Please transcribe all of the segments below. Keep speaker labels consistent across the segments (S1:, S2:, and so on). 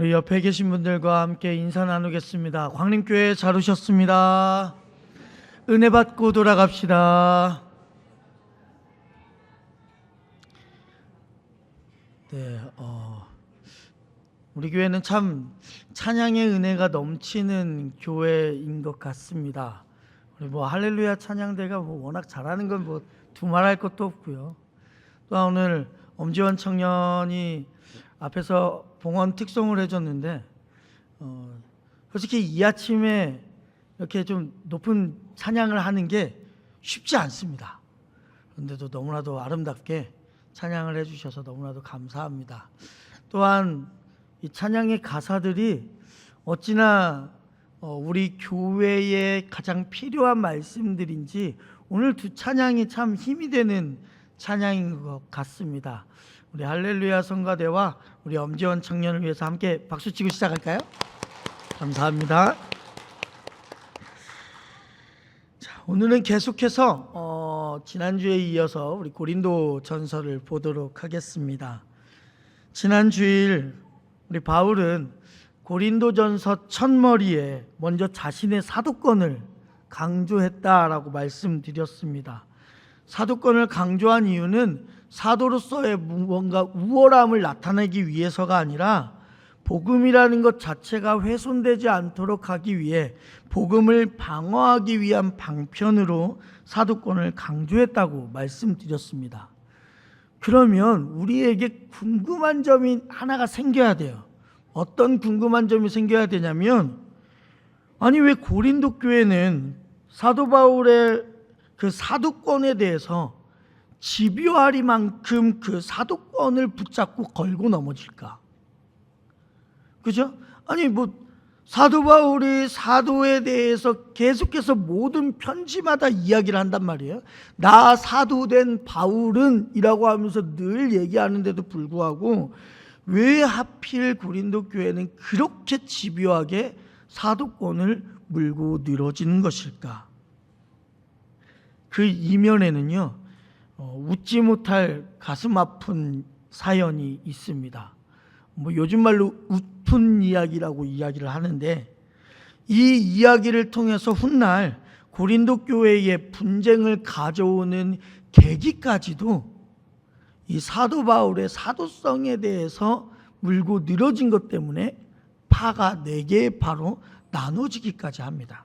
S1: 우리 옆에 계신 분들과 함께 인사 나누겠습니다. 광림교회 잘 오셨습니다. 은혜 받고 돌아갑시다. 네, 우리 교회는 참 찬양의 은혜가 넘치는 교회인 것 같습니다. 우리 할렐루야 찬양대가 워낙 잘하는 건 두말할 것도 없고요. 또 오늘 엄지원 청년이 앞에서 봉헌 특송을 해줬는데 솔직히 이 아침에 이렇게 좀 높은 찬양을 하는 게 쉽지 않습니다. 그런데도 너무나도 아름답게 찬양을 해주셔서 너무나도 감사합니다. 또한 이 찬양의 가사들이 어찌나 우리 교회에 가장 필요한 말씀들인지 오늘 두 찬양이 참 힘이 되는 찬양인 것 같습니다. 우리 할렐루야 성가대와 우리 엄지원 청년을 위해서 함께 박수치고 시작할까요? 감사합니다. 자, 오늘은 계속해서 지난주에 이어서 우리 고린도 전서를 보도록 하겠습니다. 지난 주일 우리 바울은 고린도 전서 첫머리에 먼저 자신의 사도권을 강조했다라고 말씀드렸습니다. 사도권을 강조한 이유는 사도로서의 뭔가 우월함을 나타내기 위해서가 아니라 복음이라는 것 자체가 훼손되지 않도록 하기 위해 복음을 방어하기 위한 방편으로 사도권을 강조했다고 말씀드렸습니다. 그러면 우리에게 궁금한 점이 하나가 생겨야 돼요. 어떤 궁금한 점이 생겨야 되냐면, 아니 왜 고린도 교회는 사도 바울의 그 사도권에 대해서 집요하리만큼 그 사도권을 붙잡고 걸고 넘어질까? 그죠? 아니 사도 바울이 사도에 대해서 계속해서 모든 편지마다 이야기를 한단 말이에요. 나 사도된 바울은 이라고 하면서 늘 얘기하는데도 불구하고 왜 하필 고린도 교회는 그렇게 집요하게 사도권을 물고 늘어지는 것일까? 그 이면에는요, 웃지 못할 가슴 아픈 사연이 있습니다. 요즘 말로 웃픈 이야기라고 이야기를 하는데, 이 이야기를 통해서 훗날 고린도 교회의 분쟁을 가져오는 계기까지도 이 사도 바울의 사도성에 대해서 물고 늘어진 것 때문에 파가 4개의 파로 나눠지기까지 합니다.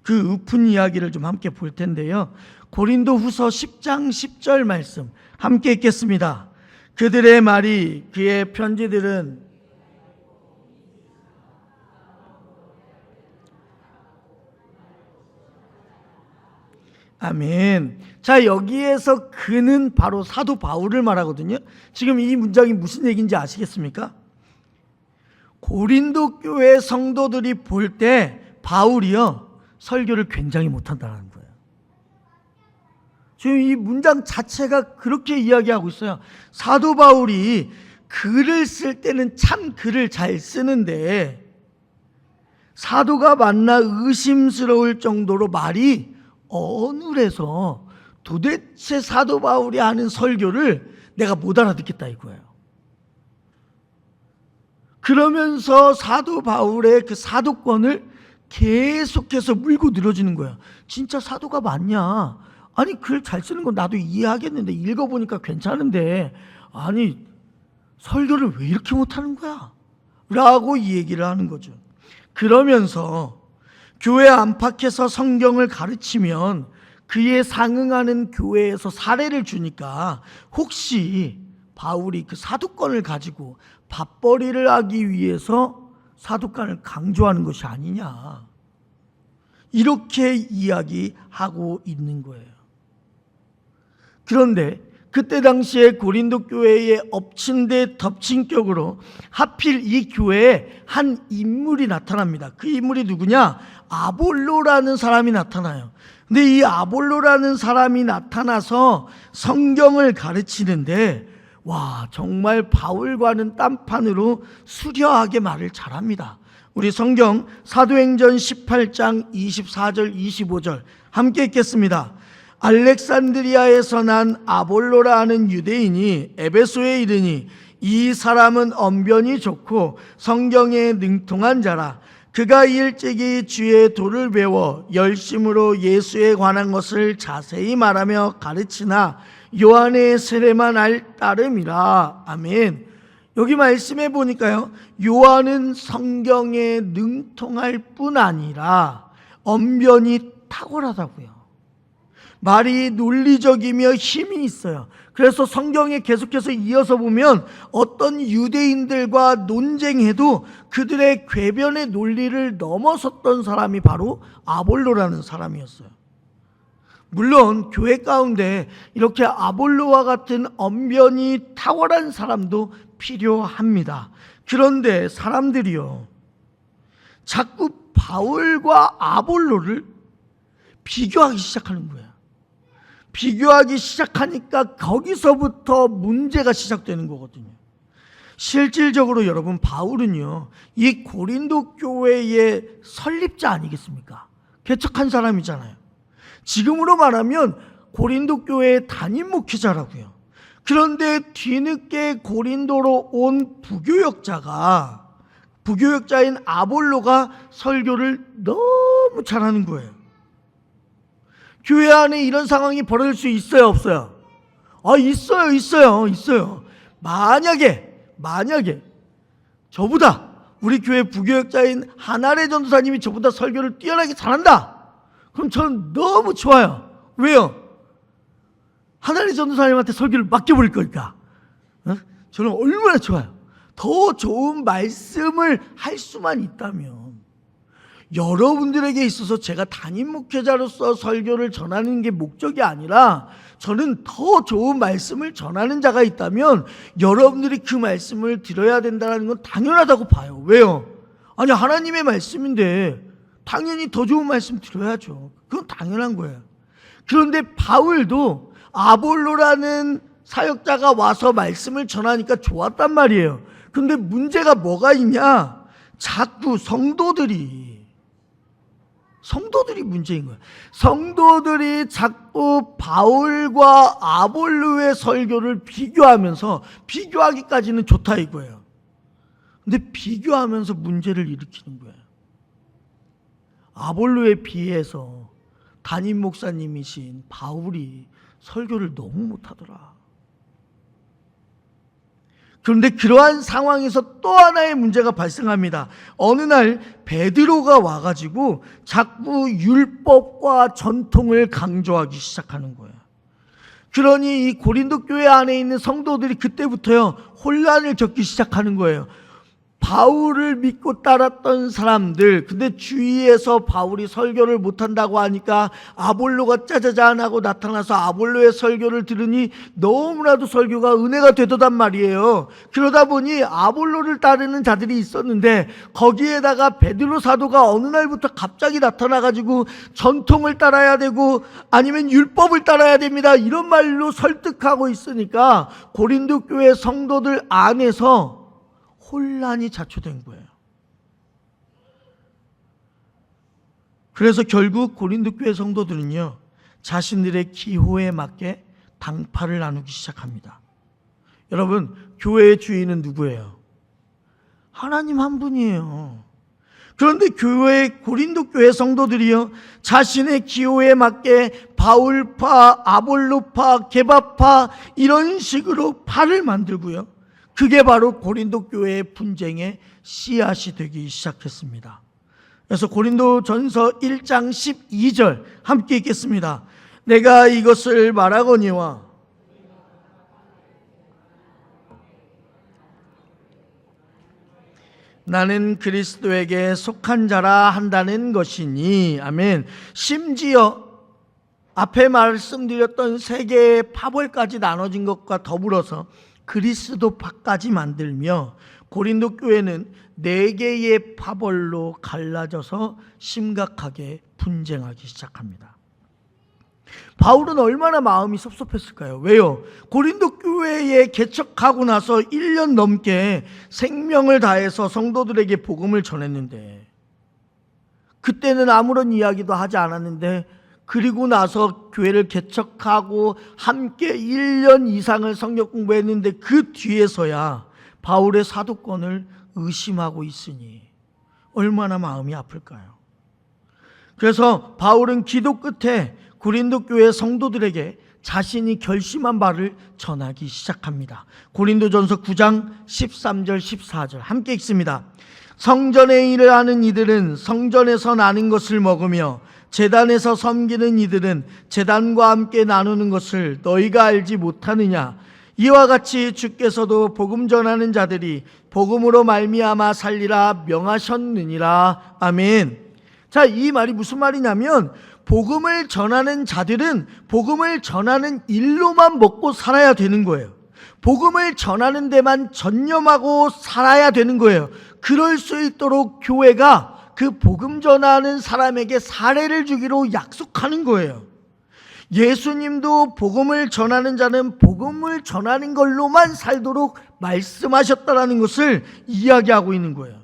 S1: 그 웃픈 이야기를 좀 함께 볼 텐데요. 고린도 후서 10장 10절 말씀 함께 읽겠습니다. 그들의 말이 그의 편지들은 아멘. 자, 여기에서 그는 바로 사도 바울을 말하거든요. 지금 이 문장이 무슨 얘기인지 아시겠습니까? 고린도 교회 성도들이 볼 때 바울이요 설교를 굉장히 못한다는 거예요. 지금 이 문장 자체가 그렇게 이야기하고 있어요. 사도 바울이 글을 쓸 때는 참 글을 잘 쓰는데 사도가 만나 의심스러울 정도로 말이 어눌해서 도대체 사도 바울이 하는 설교를 내가 못 알아듣겠다 이거예요. 그러면서 사도 바울의 그 사도권을 계속해서 물고 늘어지는 거예요. 진짜 사도가 맞냐? 아니 글 잘 쓰는 건 나도 이해하겠는데 읽어보니까 괜찮은데 아니 설교를 왜 이렇게 못하는 거야? 라고 이 얘기를 하는 거죠. 그러면서 교회 안팎에서 성경을 가르치면 그에 상응하는 교회에서 사례를 주니까 혹시 바울이 그 사도권을 가지고 밥벌이를 하기 위해서 사도권을 강조하는 것이 아니냐, 이렇게 이야기하고 있는 거예요. 그런데 그때 당시에 고린도 교회에 엎친 데 덮친 격으로 하필 이 교회에 한 인물이 나타납니다. 그 인물이 누구냐? 아볼로라는 사람이 나타나요. 근데 이 아볼로라는 사람이 나타나서 성경을 가르치는데 와, 정말 바울과는 딴판으로 수려하게 말을 잘합니다. 우리 성경 사도행전 18장 24절 25절 함께 읽겠습니다. 알렉산드리아에서 난 아볼로라 하는 유대인이 에베소에 이르니 이 사람은 언변이 좋고 성경에 능통한 자라. 그가 일찍이 주의 도를 배워 열심으로 예수에 관한 것을 자세히 말하며 가르치나 요한의 세례만 따름이라. 아멘. 여기 말씀해 보니까요, 요한은 성경에 능통할 뿐 아니라 언변이 탁월하다고요. 말이 논리적이며 힘이 있어요. 그래서 성경에 계속해서 이어서 보면 어떤 유대인들과 논쟁해도 그들의 궤변의 논리를 넘어섰던 사람이 바로 아볼로라는 사람이었어요. 물론 교회 가운데 이렇게 아볼로와 같은 언변이 탁월한 사람도 필요합니다. 그런데 사람들이요, 자꾸 바울과 아볼로를 비교하기 시작하는 거예요. 비교하기 시작하니까 거기서부터 문제가 시작되는 거거든요. 실질적으로 여러분, 바울은요, 이 고린도 교회의 설립자 아니겠습니까? 개척한 사람이잖아요. 지금으로 말하면 고린도 교회의 담임 목회자라고요. 그런데 뒤늦게 고린도로 온 부교역자인 아볼로가 설교를 너무 잘하는 거예요. 교회 안에 이런 상황이 벌어질 수 있어요, 없어요? 있어요. 만약에 저보다, 우리 교회 부교역자인 한아래 전도사님이 저보다 설교를 뛰어나게 잘한다, 그럼 저는 너무 좋아요. 왜요? 한아래 전도사님한테 설교를 맡겨버릴 거니까. 저는 얼마나 좋아요. 더 좋은 말씀을 할 수만 있다면. 여러분들에게 있어서 제가 담임 목회자로서 설교를 전하는 게 목적이 아니라, 저는 더 좋은 말씀을 전하는 자가 있다면 여러분들이 그 말씀을 들어야 된다는 건 당연하다고 봐요. 왜요? 아니, 하나님의 말씀인데 당연히 더 좋은 말씀 들어야죠. 그건 당연한 거예요. 그런데 바울도 아볼로라는 사역자가 와서 말씀을 전하니까 좋았단 말이에요. 그런데 문제가 뭐가 있냐? 자꾸 성도들이 문제인 거예요. 성도들이 자꾸 바울과 아볼로의 설교를 비교하기까지는 좋다 이거예요. 근데 비교하면서 문제를 일으키는 거예요. 아볼로에 비해서 담임 목사님이신 바울이 설교를 너무 못하더라. 그런데 그러한 상황에서 또 하나의 문제가 발생합니다. 어느 날 베드로가 와가지고 자꾸 율법과 전통을 강조하기 시작하는 거예요. 그러니 이 고린도 교회 안에 있는 성도들이 그때부터요, 혼란을 겪기 시작하는 거예요. 바울을 믿고 따랐던 사람들, 근데 주위에서 바울이 설교를 못한다고 하니까 아볼로가 짜자잔 하고 나타나서 아볼로의 설교를 들으니 너무나도 설교가 은혜가 되더단 말이에요. 그러다 보니 아볼로를 따르는 자들이 있었는데, 거기에다가 베드로 사도가 어느 날부터 갑자기 나타나가지고 전통을 따라야 되고 아니면 율법을 따라야 됩니다, 이런 말로 설득하고 있으니까 고린도 교회 성도들 안에서 혼란이 자초된 거예요. 그래서 결국 고린도 교회 성도들은요, 자신들의 기호에 맞게 당파를 나누기 시작합니다. 여러분, 교회의 주인은 누구예요? 하나님 한 분이에요. 그런데 고린도 교회 성도들이요, 자신의 기호에 맞게 바울파, 아볼로파, 게바파 이런 식으로 파를 만들고요, 그게 바로 고린도 교회의 분쟁의 씨앗이 되기 시작했습니다. 그래서 고린도전서 1장 12절 함께 읽겠습니다. 내가 이것을 말하거니와 나는 그리스도에게 속한 자라 한다는 것이니. 아멘. 심지어 앞에 말씀드렸던 세 개의 파벌까지 나눠진 것과 더불어서 그리스도파까지 만들며 고린도 교회는 4개의 파벌로 갈라져서 심각하게 분쟁하기 시작합니다. 바울은 얼마나 마음이 섭섭했을까요? 왜요? 고린도 교회에 개척하고 나서 1년 넘게 생명을 다해서 성도들에게 복음을 전했는데, 그때는 아무런 이야기도 하지 않았는데, 그리고 나서 교회를 개척하고 함께 1년 이상을 성경 공부했는데 그 뒤에서야 바울의 사도권을 의심하고 있으니 얼마나 마음이 아플까요? 그래서 바울은 기도 끝에 고린도 교회 성도들에게 자신이 결심한 바를 전하기 시작합니다. 고린도전서 9장 13절 14절 함께 읽습니다. 성전의 일을 하는 이들은 성전에서 나는 것을 먹으며 제단에서 섬기는 이들은 제단과 함께 나누는 것을 너희가 알지 못하느냐? 이와 같이 주께서도 복음 전하는 자들이 복음으로 말미암아 살리라 명하셨느니라. 아멘. 자, 이 말이 무슨 말이냐면 복음을 전하는 자들은 복음을 전하는 일로만 먹고 살아야 되는 거예요. 복음을 전하는 데만 전념하고 살아야 되는 거예요. 그럴 수 있도록 교회가 그 복음 전하는 사람에게 사례를 주기로 약속하는 거예요. 예수님도 복음을 전하는 자는 복음을 전하는 걸로만 살도록 말씀하셨다라는 것을 이야기하고 있는 거예요.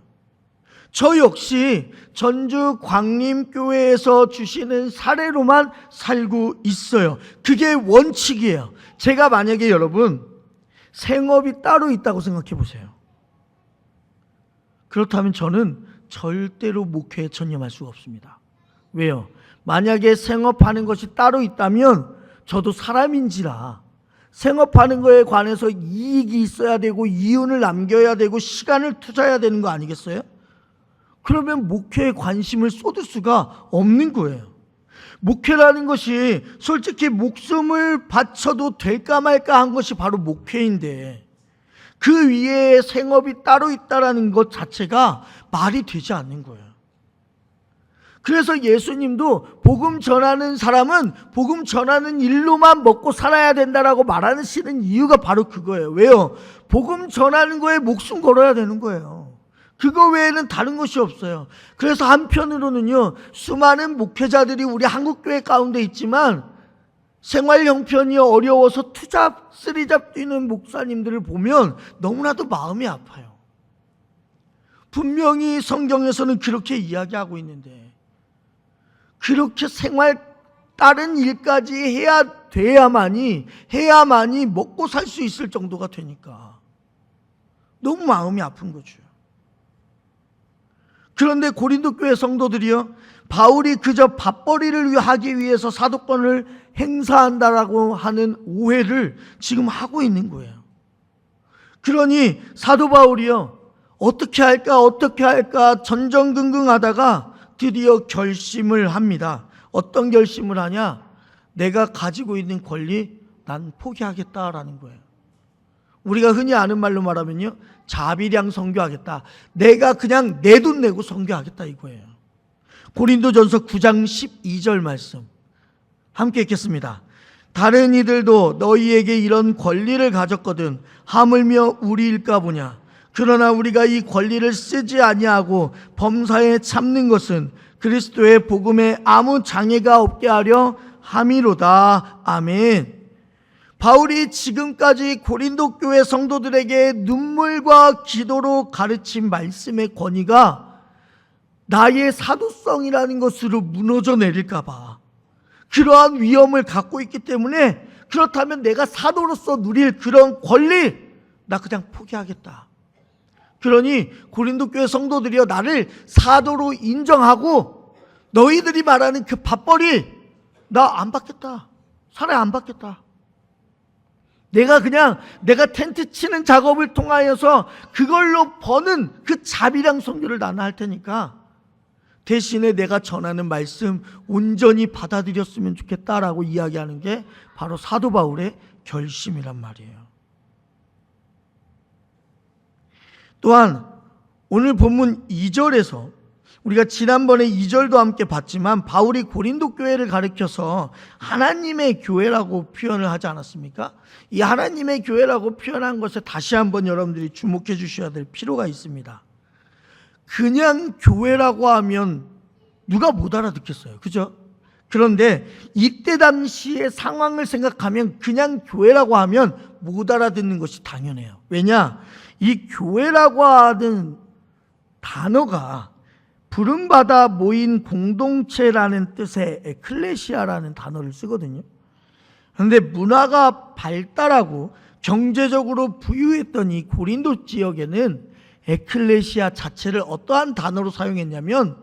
S1: 저 역시 전주 광림교회에서 주시는 사례로만 살고 있어요. 그게 원칙이에요. 제가 만약에 여러분 생업이 따로 있다고 생각해 보세요. 그렇다면 저는 절대로 목회에 전념할 수가 없습니다. 왜요? 만약에 생업하는 것이 따로 있다면 저도 사람인지라 생업하는 거에 관해서 이익이 있어야 되고 이윤을 남겨야 되고 시간을 투자해야 되는 거 아니겠어요? 그러면 목회에 관심을 쏟을 수가 없는 거예요. 목회라는 것이 솔직히 목숨을 바쳐도 될까 말까 한 것이 바로 목회인데 그 위에 생업이 따로 있다는 것 자체가 말이 되지 않는 거예요. 그래서 예수님도 복음 전하는 사람은 복음 전하는 일로만 먹고 살아야 된다라고 말하시는 이유가 바로 그거예요. 왜요? 복음 전하는 거에 목숨 걸어야 되는 거예요. 그거 외에는 다른 것이 없어요. 그래서 한편으로는요, 수많은 목회자들이 우리 한국교회 가운데 있지만 생활 형편이 어려워서 투잡, 쓰리잡 뛰는 목사님들을 보면 너무나도 마음이 아파요. 분명히 성경에서는 그렇게 이야기하고 있는데 그렇게 생활 다른 일까지 해야만이 먹고 살 수 있을 정도가 되니까 너무 마음이 아픈 거죠. 그런데 고린도 교회 성도들이요, 바울이 그저 밥벌이를 하기 위해서 사도권을 행사한다라고 하는 오해를 지금 하고 있는 거예요. 그러니 사도 바울이요, 어떻게 할까 전전긍긍하다가 드디어 결심을 합니다. 어떤 결심을 하냐? 내가 가지고 있는 권리 난 포기하겠다라는 거예요. 우리가 흔히 아는 말로 말하면요, 자비량 선교하겠다. 내가 그냥 내 돈 내고 선교하겠다 이거예요. 고린도전서 9장 12절 말씀 함께 읽겠습니다. 다른 이들도 너희에게 이런 권리를 가졌거든 하물며 우리일까 보냐. 그러나 우리가 이 권리를 쓰지 아니하고 범사에 참는 것은 그리스도의 복음에 아무 장애가 없게 하려 함이로다. 아멘. 바울이 지금까지 고린도 교회 성도들에게 눈물과 기도로 가르친 말씀의 권위가 나의 사도성이라는 것으로 무너져 내릴까 봐 그러한 위험을 갖고 있기 때문에, 그렇다면 내가 사도로서 누릴 그런 권리 나 그냥 포기하겠다. 그러니 고린도 교회 성도들이여, 나를 사도로 인정하고 너희들이 말하는 그 밥벌이 나 안 받겠다. 사례 안 받겠다. 내가 텐트 치는 작업을 통하여서 그걸로 버는 그 자비랑 선교를 나는 할 테니까 대신에 내가 전하는 말씀 온전히 받아들였으면 좋겠다라고 이야기하는 게 바로 사도 바울의 결심이란 말이에요. 또한 오늘 본문 2절에서 우리가 지난번에 2절도 함께 봤지만 바울이 고린도 교회를 가리켜서 하나님의 교회라고 표현을 하지 않았습니까? 이 하나님의 교회라고 표현한 것에 다시 한번 여러분들이 주목해 주셔야 될 필요가 있습니다. 그냥 교회라고 하면 누가 못 알아듣겠어요. 그죠? 그런데 이때 당시의 상황을 생각하면 그냥 교회라고 하면 못 알아듣는 것이 당연해요. 왜냐? 이 교회라고 하는 단어가 부름받아 모인 공동체라는 뜻의 에클레시아라는 단어를 쓰거든요. 그런데 문화가 발달하고 경제적으로 부유했던 이 고린도 지역에는 에클레시아 자체를 어떠한 단어로 사용했냐면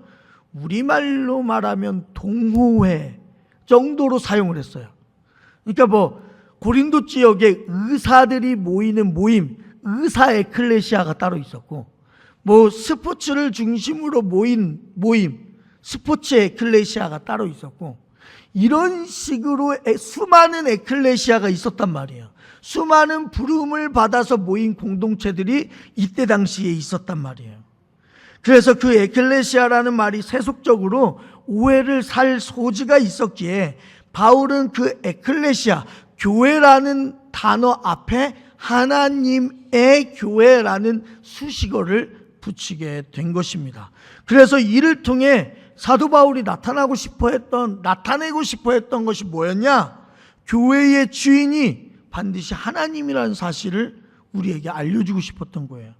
S1: 우리말로 말하면 동호회 정도로 사용을 했어요. 그러니까 뭐 고린도 지역에 의사들이 모이는 모임, 의사 에클레시아가 따로 있었고, 뭐 스포츠를 중심으로 모인 모임, 스포츠 에클레시아가 따로 있었고, 이런 식으로 수많은 에클레시아가 있었단 말이에요. 수많은 부름을 받아서 모인 공동체들이 이때 당시에 있었단 말이에요. 그래서 그 에클레시아라는 말이 세속적으로 오해를 살 소지가 있었기에 바울은 그 에클레시아, 교회라는 단어 앞에 하나님의 교회라는 수식어를 붙이게 된 것입니다. 그래서 이를 통해 사도 바울이 나타내고 싶어 했던 것이 뭐였냐? 교회의 주인이 반드시 하나님이라는 사실을 우리에게 알려주고 싶었던 거예요.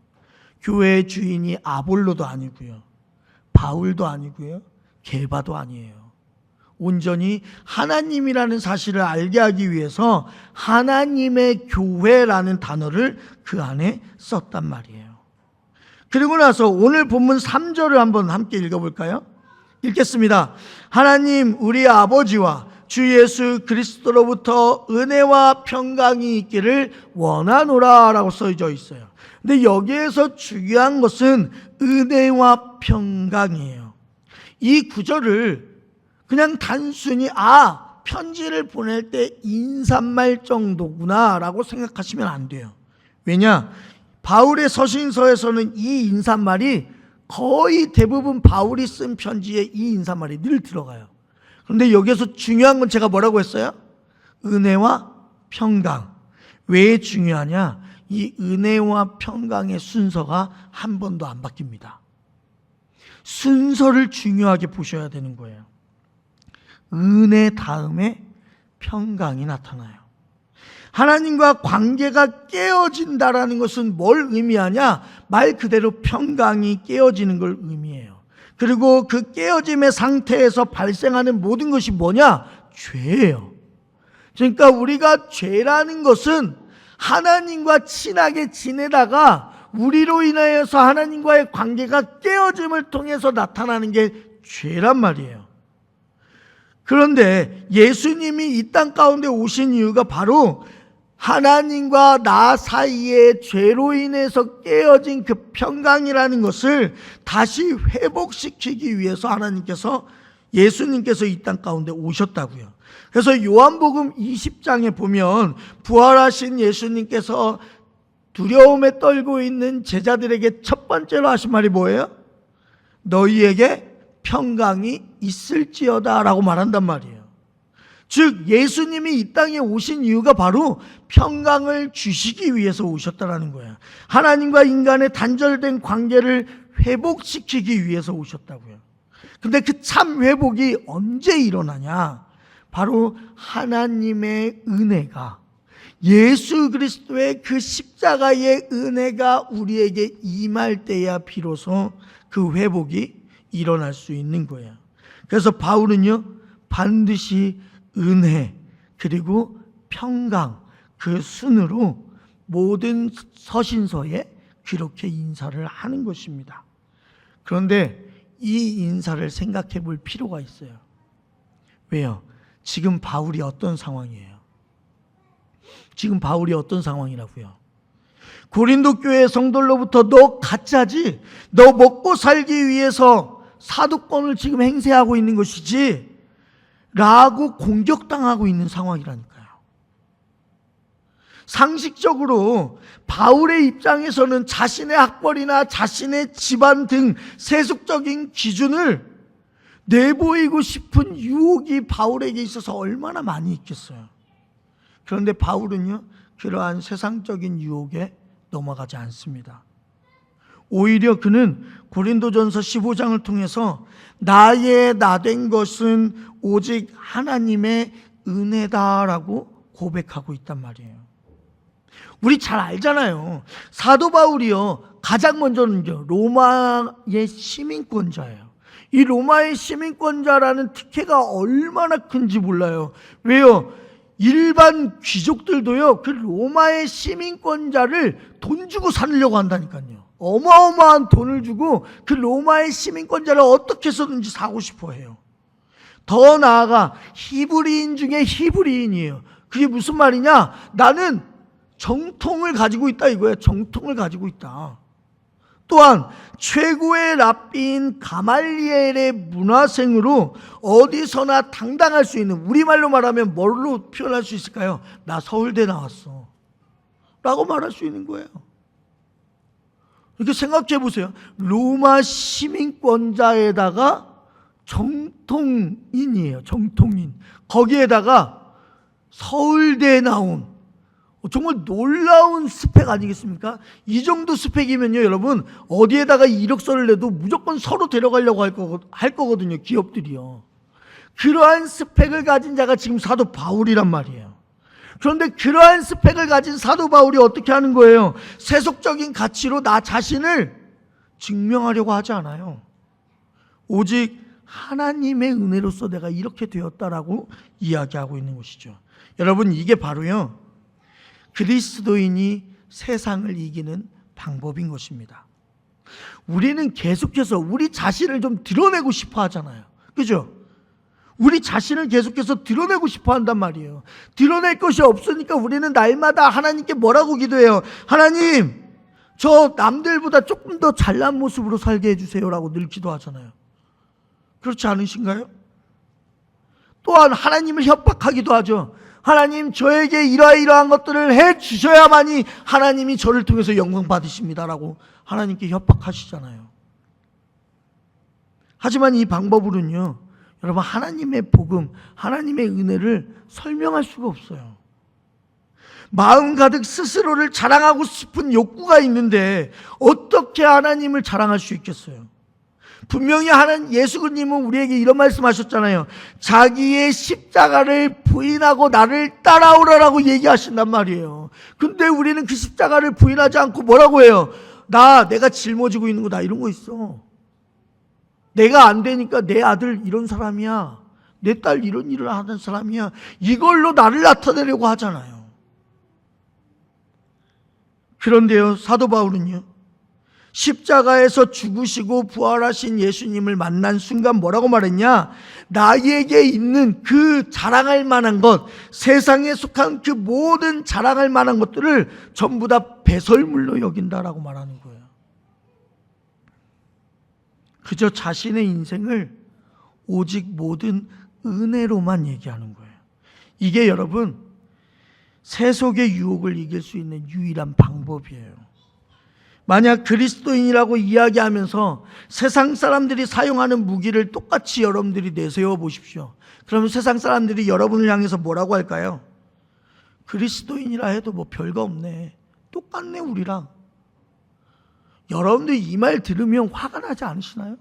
S1: 교회의 주인이 아볼로도 아니고요, 바울도 아니고요, 게바도 아니에요. 온전히 하나님이라는 사실을 알게 하기 위해서 하나님의 교회라는 단어를 그 안에 썼단 말이에요. 그리고 나서 오늘 본문 3절을 한번 함께 읽어볼까요? 읽겠습니다. 하나님 우리 아버지와 주 예수 그리스도로부터 은혜와 평강이 있기를 원하노라 라고 써져 있어요. 근데 여기에서 중요한 것은 은혜와 평강이에요. 이 구절을 그냥 단순히 편지를 보낼 때 인사말 정도구나 라고 생각하시면 안 돼요. 왜냐? 바울의 서신서에서는 이 인사말이 거의 대부분 바울이 쓴 편지에 이 인사말이 늘 들어가요. 그런데 여기서 중요한 건 제가 뭐라고 했어요? 은혜와 평강. 왜 중요하냐? 이 은혜와 평강의 순서가 한 번도 안 바뀝니다. 순서를 중요하게 보셔야 되는 거예요. 은혜 다음에 평강이 나타나요. 하나님과 관계가 깨어진다라는 것은 뭘 의미하냐? 말 그대로 평강이 깨어지는 걸 의미해요. 그리고 그 깨어짐의 상태에서 발생하는 모든 것이 뭐냐? 죄예요. 그러니까 우리가 죄라는 것은 하나님과 친하게 지내다가 우리로 인하여서 하나님과의 관계가 깨어짐을 통해서 나타나는 게 죄란 말이에요. 그런데 예수님이 이 땅 가운데 오신 이유가 바로 하나님과 나 사이에 죄로 인해서 깨어진 그 평강이라는 것을 다시 회복시키기 위해서 예수님께서 이 땅 가운데 오셨다고요. 그래서 요한복음 20장에 보면 부활하신 예수님께서 두려움에 떨고 있는 제자들에게 첫 번째로 하신 말이 뭐예요? 너희에게 평강이 있을지어다 라고 말한단 말이에요. 즉 예수님이 이 땅에 오신 이유가 바로 평강을 주시기 위해서 오셨다라는 거예요. 하나님과 인간의 단절된 관계를 회복시키기 위해서 오셨다고요. 근데 그 참 회복이 언제 일어나냐? 바로 하나님의 은혜가, 예수 그리스도의 그 십자가의 은혜가 우리에게 임할 때야 비로소 그 회복이 일어날 수 있는 거예요. 그래서 바울은요, 반드시 은혜 그리고 평강 그 순으로 모든 서신서에 그렇게 인사를 하는 것입니다. 그런데 이 인사를 생각해 볼 필요가 있어요. 왜요? 지금 바울이 어떤 상황이에요? 지금 바울이 어떤 상황이라고요? 고린도 교회 성도들로부터 너 가짜지, 너 먹고 살기 위해서 사도권을 지금 행세하고 있는 것이지 라고 공격당하고 있는 상황이라니까요. 상식적으로 바울의 입장에서는 자신의 학벌이나 자신의 집안 등 세속적인 기준을 내보이고 싶은 유혹이 바울에게 있어서 얼마나 많이 있겠어요. 그런데 바울은요, 그러한 세상적인 유혹에 넘어가지 않습니다. 오히려 그는 고린도전서 15장을 통해서 나의 나된 것은 오직 하나님의 은혜다라고 고백하고 있단 말이에요. 우리 잘 알잖아요. 사도 바울이요, 가장 먼저는요, 로마의 시민권자예요. 이 로마의 시민권자라는 특혜가 얼마나 큰지 몰라요. 왜요? 일반 귀족들도요, 그 로마의 시민권자를 돈 주고 사려고 한다니까요. 어마어마한 돈을 주고 그 로마의 시민권자를 어떻게 해서든지 사고 싶어 해요. 더 나아가 히브리인 중에 히브리인이에요. 그게 무슨 말이냐? 나는 정통을 가지고 있다 이거예요. 정통을 가지고 있다. 또한 최고의 랍비인 가말리엘의 문화생으로 어디서나 당당할 수 있는, 우리말로 말하면 뭘로 표현할 수 있을까요? 나 서울대 나왔어 라고 말할 수 있는 거예요. 이렇게 생각해 보세요. 로마 시민권자에다가 정통인이에요. 정통인. 거기에다가 서울대에 나온 정말 놀라운 스펙 아니겠습니까? 이 정도 스펙이면요, 여러분, 어디에다가 이력서를 내도 무조건 서로 데려가려고 할 거거든요, 기업들이요. 그러한 스펙을 가진 자가 지금 사도 바울이란 말이에요. 그런데 그러한 스펙을 가진 사도 바울이 어떻게 하는 거예요? 세속적인 가치로 나 자신을 증명하려고 하지 않아요. 오직 하나님의 은혜로서 내가 이렇게 되었다라고 이야기하고 있는 것이죠. 여러분, 이게 바로요, 그리스도인이 세상을 이기는 방법인 것입니다. 우리는 계속해서 우리 자신을 좀 드러내고 싶어 하잖아요. 그죠? 우리 자신을 계속해서 드러내고 싶어 한단 말이에요. 드러낼 것이 없으니까 우리는 날마다 하나님께 뭐라고 기도해요? 하나님, 저 남들보다 조금 더 잘난 모습으로 살게 해주세요라고 늘 기도하잖아요. 그렇지 않으신가요? 또한 하나님을 협박하기도 하죠. 하나님, 저에게 이러이러한 것들을 해 주셔야만이 하나님이 저를 통해서 영광 받으십니다라고 하나님께 협박하시잖아요. 하지만 이 방법으로는요, 여러분, 하나님의 복음, 하나님의 은혜를 설명할 수가 없어요. 마음 가득 스스로를 자랑하고 싶은 욕구가 있는데 어떻게 하나님을 자랑할 수 있겠어요? 분명히 예수님은 우리에게 이런 말씀하셨잖아요. 자기의 십자가를 부인하고 나를 따라오라라고 얘기하신단 말이에요. 근데 우리는 그 십자가를 부인하지 않고 뭐라고 해요? 내가 짊어지고 있는 거 나 이런 거 있어. 내가 안 되니까 내 아들 이런 사람이야. 내 딸 이런 일을 하는 사람이야. 이걸로 나를 나타내려고 하잖아요. 그런데요, 사도 바울은요, 십자가에서 죽으시고 부활하신 예수님을 만난 순간 뭐라고 말했냐? 나에게 있는 그 자랑할 만한 것, 세상에 속한 그 모든 자랑할 만한 것들을 전부 다 배설물로 여긴다라고 말하는 거예요. 그저 자신의 인생을 오직 모든 은혜로만 얘기하는 거예요. 이게 여러분, 세속의 유혹을 이길 수 있는 유일한 방법이에요. 만약 그리스도인이라고 이야기하면서 세상 사람들이 사용하는 무기를 똑같이 여러분들이 내세워 보십시오. 그러면 세상 사람들이 여러분을 향해서 뭐라고 할까요? 그리스도인이라 해도 뭐 별거 없네. 똑같네 우리랑. 여러분들이 이 말 들으면 화가 나지 않으시나요?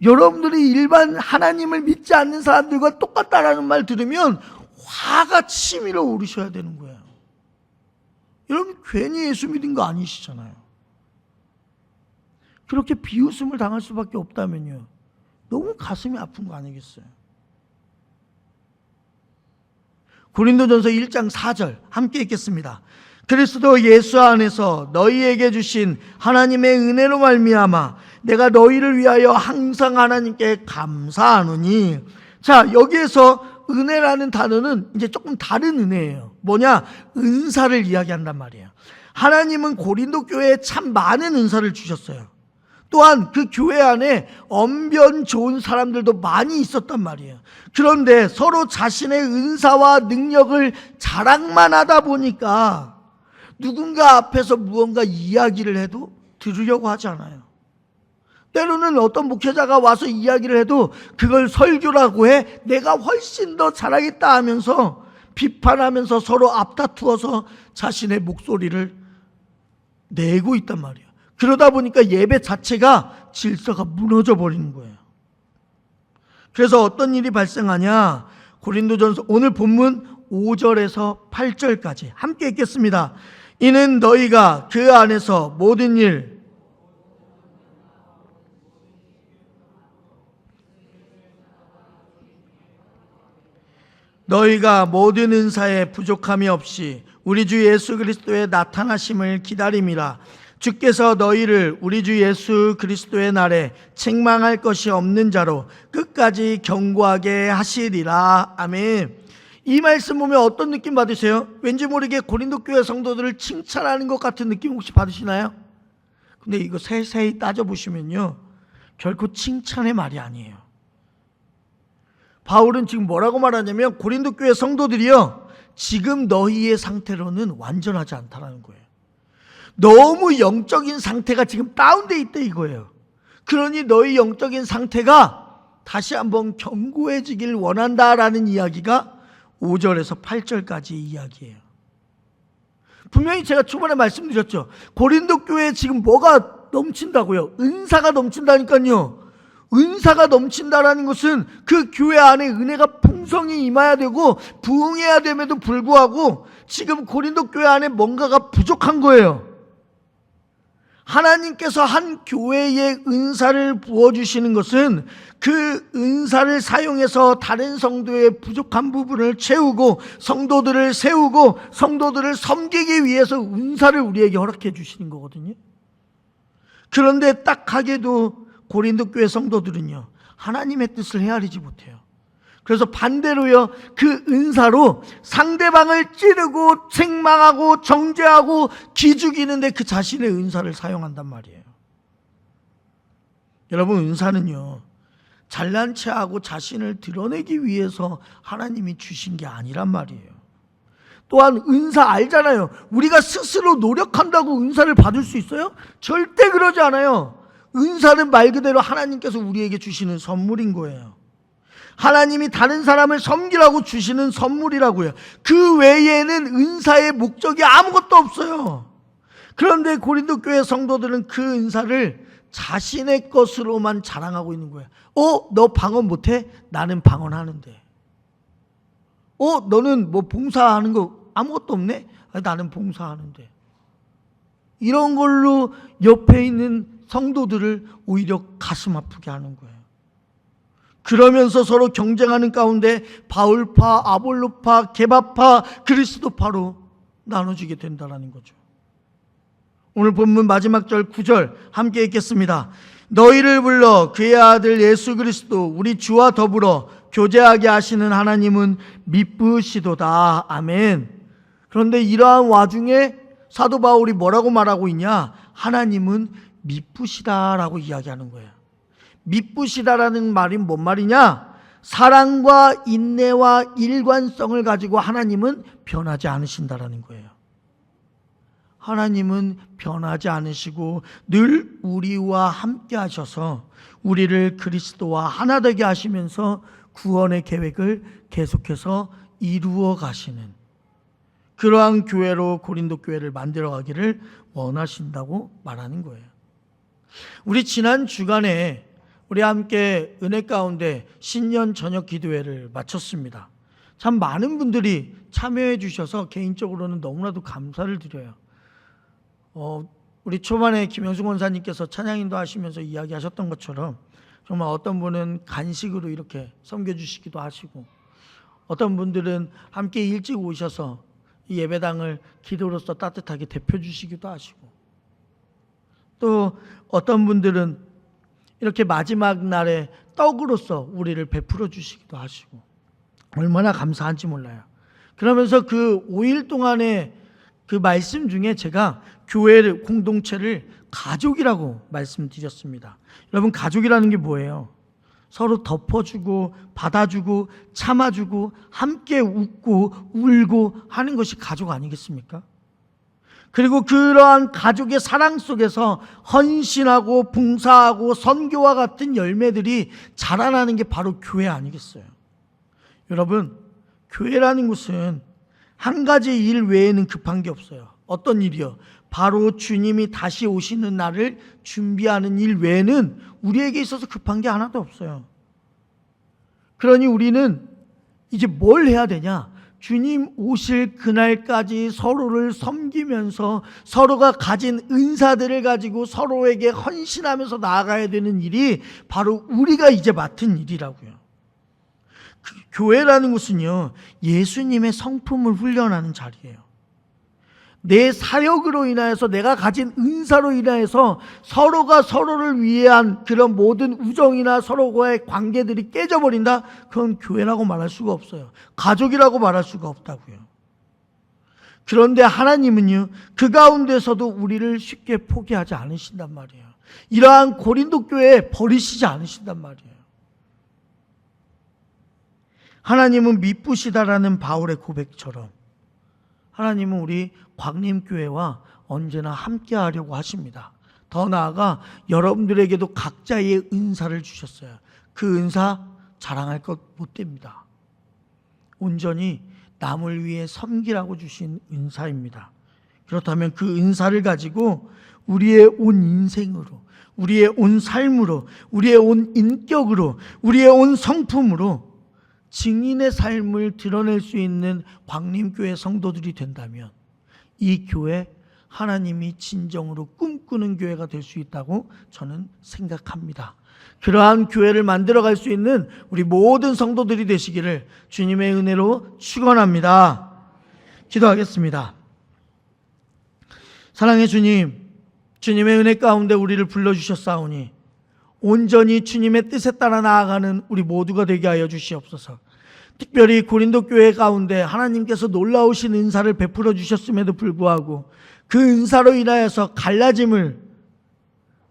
S1: 여러분들이 일반 하나님을 믿지 않는 사람들과 똑같다라는 말 들으면 화가 치밀어 오르셔야 되는 거예요. 여러분, 괜히 예수 믿은 거 아니시잖아요. 그렇게 비웃음을 당할 수밖에 없다면요, 너무 가슴이 아픈 거 아니겠어요? 고린도전서 1장 4절 함께 읽겠습니다. 그리스도 예수 안에서 너희에게 주신 하나님의 은혜로 말미암아 내가 너희를 위하여 항상 하나님께 감사하노니. 자, 여기에서 은혜라는 단어는 이제 조금 다른 은혜예요. 뭐냐? 은사를 이야기한단 말이에요. 하나님은 고린도 교회에 참 많은 은사를 주셨어요. 또한 그 교회 안에 언변 좋은 사람들도 많이 있었단 말이에요. 그런데 서로 자신의 은사와 능력을 자랑만 하다 보니까 누군가 앞에서 무언가 이야기를 해도 들으려고 하지 않아요. 때로는 어떤 목회자가 와서 이야기를 해도 그걸 설교라고 해 내가 훨씬 더 잘하겠다 하면서 비판하면서 서로 앞다투어서 자신의 목소리를 내고 있단 말이에요. 그러다 보니까 예배 자체가 질서가 무너져 버리는 거예요. 그래서 어떤 일이 발생하냐? 고린도전서 오늘 본문 5절에서 8절까지 함께 읽겠습니다. 이는 너희가 그 안에서 모든 일 너희가 모든 은사에 부족함이 없이 우리 주 예수 그리스도의 나타나심을 기다림이라. 주께서 너희를 우리 주 예수 그리스도의 날에 책망할 것이 없는 자로 끝까지 견고하게 하시리라. 아멘. 이 말씀 보면 어떤 느낌 받으세요? 왠지 모르게 고린도 교회 성도들을 칭찬하는 것 같은 느낌 혹시 받으시나요? 근데 이거 세세히 따져보시면요, 결코 칭찬의 말이 아니에요. 바울은 지금 뭐라고 말하냐면, 고린도 교회 성도들이요, 지금 너희의 상태로는 완전하지 않다라는 거예요. 너무 영적인 상태가 지금 다운돼 있다 이거예요. 그러니 너희 영적인 상태가 다시 한번 견고해지길 원한다라는 이야기가 5절에서 8절까지 이야기예요. 분명히 제가 초반에 말씀드렸죠. 고린도 교회에 지금 뭐가 넘친다고요? 은사가 넘친다니까요. 은사가 넘친다라는 것은 그 교회 안에 은혜가 풍성히 임해야 되고 부흥해야 됨에도 불구하고 지금 고린도 교회 안에 뭔가가 부족한 거예요. 하나님께서 한 교회에 은사를 부어주시는 것은 그 은사를 사용해서 다른 성도의 부족한 부분을 채우고 성도들을 세우고 성도들을 섬기기 위해서 은사를 우리에게 허락해 주시는 거거든요. 그런데 딱하게도 고린도 교회 성도들은요, 하나님의 뜻을 헤아리지 못해요. 그래서 반대로요, 그 은사로 상대방을 찌르고 책망하고 정죄하고 기죽이는데 그 자신의 은사를 사용한단 말이에요. 여러분, 은사는요, 잘난 체하고 자신을 드러내기 위해서 하나님이 주신 게 아니란 말이에요. 또한 은사 알잖아요. 우리가 스스로 노력한다고 은사를 받을 수 있어요? 절대 그러지 않아요. 은사는 말 그대로 하나님께서 우리에게 주시는 선물인 거예요. 하나님이 다른 사람을 섬기라고 주시는 선물이라고요. 그 외에는 은사의 목적이 아무것도 없어요. 그런데 고린도 교회 성도들은 그 은사를 자신의 것으로만 자랑하고 있는 거예요. 너 방언 못해? 나는 방언하는데. 너는 뭐 봉사하는 거 아무것도 없네? 나는 봉사하는데. 이런 걸로 옆에 있는 성도들을 오히려 가슴 아프게 하는 거예요. 그러면서 서로 경쟁하는 가운데 바울파, 아볼로파, 게바파, 그리스도파로 나눠지게 된다는 거죠. 오늘 본문 마지막 절 9절 함께 읽겠습니다. 너희를 불러 그의 아들 예수 그리스도 우리 주와 더불어 교제하게 하시는 하나님은 미쁘시도다. 아멘. 그런데 이러한 와중에 사도 바울이 뭐라고 말하고 있냐? 하나님은 미쁘시다라고 이야기하는 거예요. 미쁘시다라는 말이 뭔 말이냐? 사랑과 인내와 일관성을 가지고 하나님은 변하지 않으신다라는 거예요. 하나님은 변하지 않으시고 늘 우리와 함께 하셔서 우리를 그리스도와 하나 되게 하시면서 구원의 계획을 계속해서 이루어 가시는 그러한 교회로 고린도 교회를 만들어 가기를 원하신다고 말하는 거예요. 우리 지난 주간에 우리 함께 은혜 가운데 신년 저녁 기도회를 마쳤습니다. 참 많은 분들이 참여해 주셔서 개인적으로는 너무나도 감사를 드려요. 우리 초반에 김영수 권사님께서 찬양인도 하시면서 이야기하셨던 것처럼 정말 어떤 분은 간식으로 이렇게 섬겨주시기도 하시고 어떤 분들은 함께 일찍 오셔서 이 예배당을 기도로서 따뜻하게 데펴주시기도 하시고 또 어떤 분들은 이렇게 마지막 날에 떡으로서 우리를 베풀어 주시기도 하시고 얼마나 감사한지 몰라요. 그러면서 그 5일 동안의 그 말씀 중에 제가 교회를 공동체를 가족이라고 말씀드렸습니다. 여러분, 가족이라는 게 뭐예요? 서로 덮어주고 받아주고 참아주고 함께 웃고 울고 하는 것이 가족 아니겠습니까? 그리고 그러한 가족의 사랑 속에서 헌신하고 봉사하고 선교와 같은 열매들이 자라나는 게 바로 교회 아니겠어요? 여러분, 교회라는 것은 한 가지 일 외에는 급한 게 없어요. 어떤 일이요? 바로 주님이 다시 오시는 날을 준비하는 일 외에는 우리에게 있어서 급한 게 하나도 없어요. 그러니 우리는 이제 뭘 해야 되냐? 주님 오실 그날까지 서로를 섬기면서 서로가 가진 은사들을 가지고 서로에게 헌신하면서 나아가야 되는 일이 바로 우리가 이제 맡은 일이라고요. 교회라는 것은요, 예수님의 성품을 훈련하는 자리예요. 내 사역으로 인하여서, 내가 가진 은사로 인하여서 서로가 서로를 위한 그런 모든 우정이나 서로와의 관계들이 깨져버린다? 그건 교회라고 말할 수가 없어요. 가족이라고 말할 수가 없다고요. 그런데 하나님은요, 그 가운데서도 우리를 쉽게 포기하지 않으신단 말이에요. 이러한 고린도 교회에 버리시지 않으신단 말이에요. 하나님은 미쁘시다라는 바울의 고백처럼 하나님은 우리 광림교회와 언제나 함께 하려고 하십니다. 더 나아가 여러분들에게도 각자의 은사를 주셨어요. 그 은사 자랑할 것 못 됩니다. 온전히 남을 위해 섬기라고 주신 은사입니다. 그렇다면 그 은사를 가지고 우리의 온 인생으로, 우리의 온 삶으로, 우리의 온 인격으로, 우리의 온 성품으로 증인의 삶을 드러낼 수 있는 광림교회 성도들이 된다면 이 교회, 하나님이 진정으로 꿈꾸는 교회가 될 수 있다고 저는 생각합니다. 그러한 교회를 만들어갈 수 있는 우리 모든 성도들이 되시기를 주님의 은혜로 축원합니다. 기도하겠습니다. 사랑의 주님, 주님의 은혜 가운데 우리를 불러주셨사오니 온전히 주님의 뜻에 따라 나아가는 우리 모두가 되게 하여 주시옵소서. 특별히 고린도 교회 가운데 하나님께서 놀라우신 은사를 베풀어 주셨음에도 불구하고 그 은사로 인하여서 갈라짐을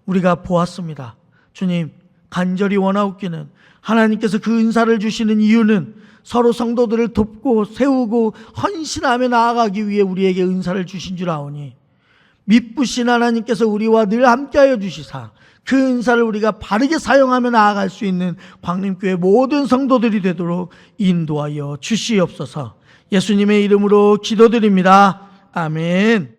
S1: 우리가 보았습니다. 주님, 간절히 원하옵기는 하나님께서 그 은사를 주시는 이유는 서로 성도들을 돕고 세우고 헌신하며 나아가기 위해 우리에게 은사를 주신 줄 아오니 미쁘신 하나님께서 우리와 늘 함께하여 주시사 그 은사를 우리가 바르게 사용하며 나아갈 수 있는 광림교회 모든 성도들이 되도록 인도하여 주시옵소서. 예수님의 이름으로 기도드립니다. 아멘.